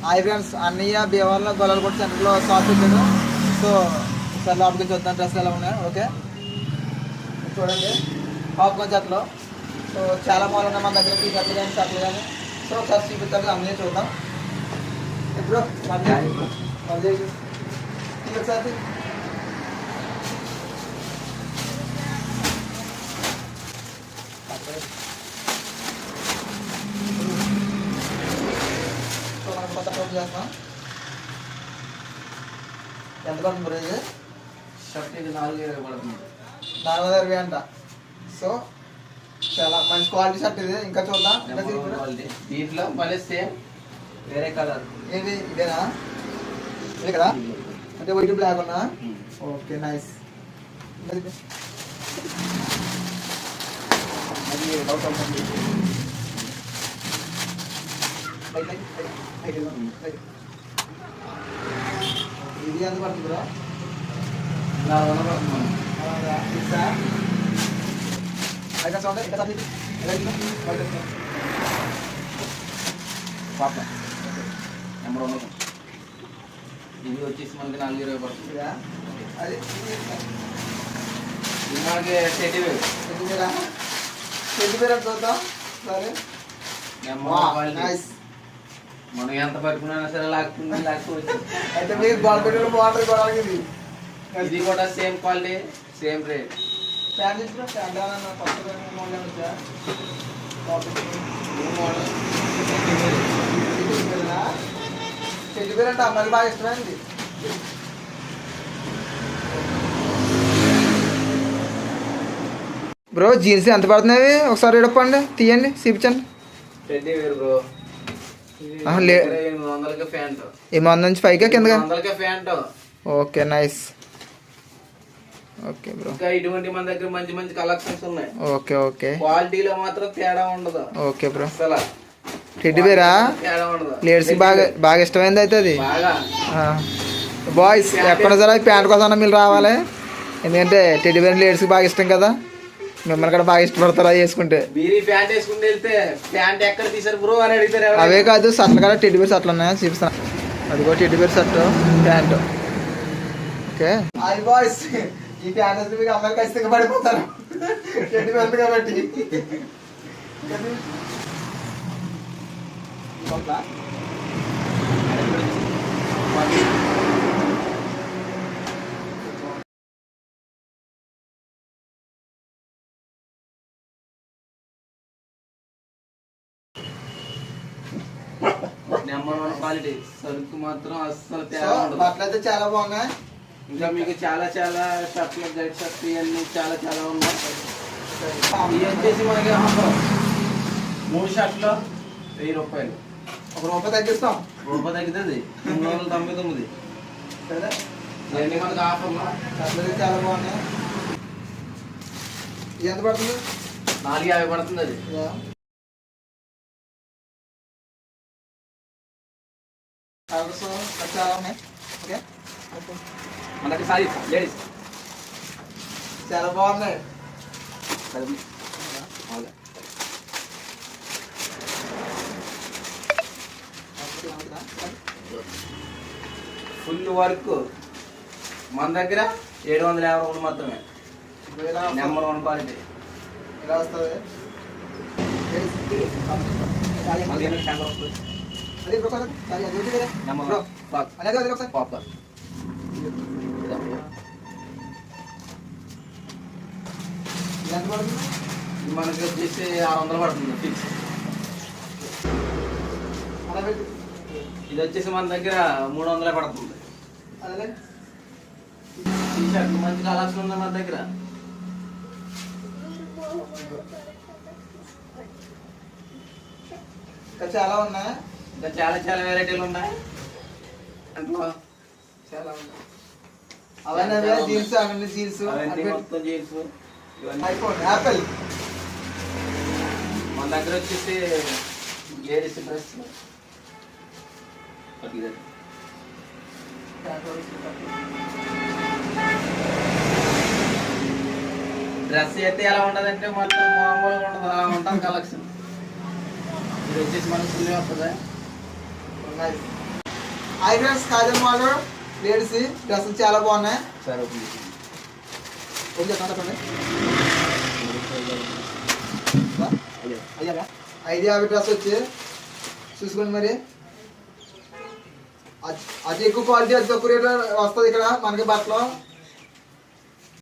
Hi friends, అన్నయ్య భీమవరంలో గొల్లలు కూడా సెంటర్లో షాప్ పెట్టాడు. సో సార్ లోపలికి చూద్దాం డ్రెస్ ఎలా ఉన్నాయి. ఓకే చూడండి, పాప్కార్న్ జట్లు. సో చాలా మాల్ ఉన్నాయి మన దగ్గర, టీ షర్ట్లు కానీ షర్ట్లు కానీ. సో ఒకసారి చూపిస్తాను, అన్నీ చూద్దాం. ఇప్పుడు మళ్ళీ ఒకసారి చేస్తాం. ఎంత పడుతుంది బ్రో ఇది? షర్ట్ ఇది 4,20 పడుతుంది. 4,20 అంట. సో చాలా మంచి క్వాలిటీ షర్ట్ ఇది. ఇంకా చూద్దాం. దీంట్లో మళ్ళీ సేమ్ వేరే కలర్. ఏది ఇదేనా? ఇదే కదా, అంటే వైట్ బ్లాక్ ఉన్నా. Okay nice. అది డౌట్ అవుతుంది. ఇది ఎంత పడుతుంది బ్రో? 400 పడుతుంది. పాప నెంబర్ 1. ఇది వచ్చేసి మనకి 4,20 పడుతుంది. అది ఇది మనకి టెడ్డీ బేర్ ఎంత చూద్దాం. సరే నైస్. మనం ఎంత పరుకున్నా సరే లాక్కోవచ్చు. అయితే మీరు గోడ పెట్టుకుని బాగుంటుంది గొడవలకి. ఇది ఇది కూడా same quality, same rate. Fan ఇచ్చిన ఫ్యాన్ కొత్త మోడల్ చెల్లి పేరు అంటే అమ్మాయికి బాగా ఇష్టమైంది. బ్రో జీన్స్ ఎంత పడుతున్నాయి ఒకసారి ఇడపండి, తీయండి, చూపించండి. Teddy bear bro. 800కి ప్యాంట్. 800 నుంచి పైగా కిందగా? 800కి pant. Okay nice. Okay bro, ఇంకా ఇటువంటి మన దగ్గర మంచి మంచి కలెక్షన్స్ ఉన్నాయి. Okay okay. క్వాలిటీలో మాత్రం తేడా ఉండదు. Okay bro. అసలు టెడ్డీ బేరా తేడా ఉండదు. లేడీస్కి బాగా బాగా ఇష్టమైంది అయితే అది. బాగా బాయ్స్ ఎక్కడ సరే ప్యాంట్ కోసం మీరు రావాలి. ఎందుకంటే టెడ్డీ బేర్ లేడీస్కి బాగా ఇష్టం కదా, మిమ్మల్ని కూడా బాగా ఇష్టపడతారా వేసుకుంటే. మీరు ప్యాంట్ వేసుకుంటే వెళ్తే ప్యాంట్ ఎక్కడ తీసారు బ్రో అని అడుగుతారు. అవే కాదు షర్ట్లు కూడా టెడ్డీ బేర్ షర్ట్లు ఉన్నాయని చూపిస్తాను. అదిగో teddy bear shirt, pant. Okay hi boys, ఈ ప్యాంట్ వేస్తే మీకు అమ్మాయిలు ఖచ్చితంగా పడిపోతారు టెడ్డీ బేర్ కాబట్టి. Number 1 quality. సరుకు మాత్రం అస్సలు తేడా ఉండదు. బట్టలు అయితే చాలా బాగున్నాయి. ఇంకా మీకు చాలా చాలా షర్ట్లు, గైడ్ షర్ట్లు ఇవన్నీ చాలా చాలా ఉన్నాయి. ఇవి వచ్చేసి మనకి 3 షర్ట్లు 1000 రూపాయలు. 1 రూపాయి తగ్గిస్తాం. రూపాయి తగ్గుతుంది. 399. సరే ఇవన్నీ మనకి ఆఫర్లో. షర్ట్లు అయితే చాలా బాగున్నాయి. ఇది ఎంత పడుతుంది? 4,50 పడుతుంది. అది చాలా ఉన్నాయి. ఓకే మనకి సారీ లేడీస్ చాలా బాగున్నాయి. ఫుల్ వర్క్ మన దగ్గర 750 రూపాయలు మాత్రమే. Number 1 quality. ఇలా వస్తుంది. పాప్కార్న్ మనకి వచ్చేసి 600 పడుతుంది ఫిక్స్. ఇది వచ్చేసి మన దగ్గర 300 పడుతుంది. టీ షర్ట్ మంచి కలెక్షన్ ఉంది మన దగ్గర. ఇంకా చాలా ఉన్నాయి. ఇంకా చాలా చాలా వెరైటీలు ఉన్నాయి. దాంట్లో చాలా ఉన్నాయి. అవన్నీ జీన్స్, అవన్నీ జీన్స్, మొత్తం జీన్స్. IPhone, Apple. మన దగ్గర వచ్చేసి లేడీస్ డ్రెస్ డ్రెస్ అయితే ఎలా ఉండదంటే మొత్తం మామూలుగా ఉండదు, అలా ఉంటుంది కలెక్షన్. ఇది వచ్చేసి మనకు ఫుల్ వస్తుంది. Hi friends Kajal model ladies డ్రెస్సులు చాలా బాగున్నాయి. సరే ఏం చెప్తాను చెప్పండి. 550 డ్రెస్ వచ్చి చూసుకోండి. మరి అది ఎక్కువ క్వాలిటీ అది తక్కువ రేట్ వస్తుంది ఇక్కడ మనకి బట్టలు.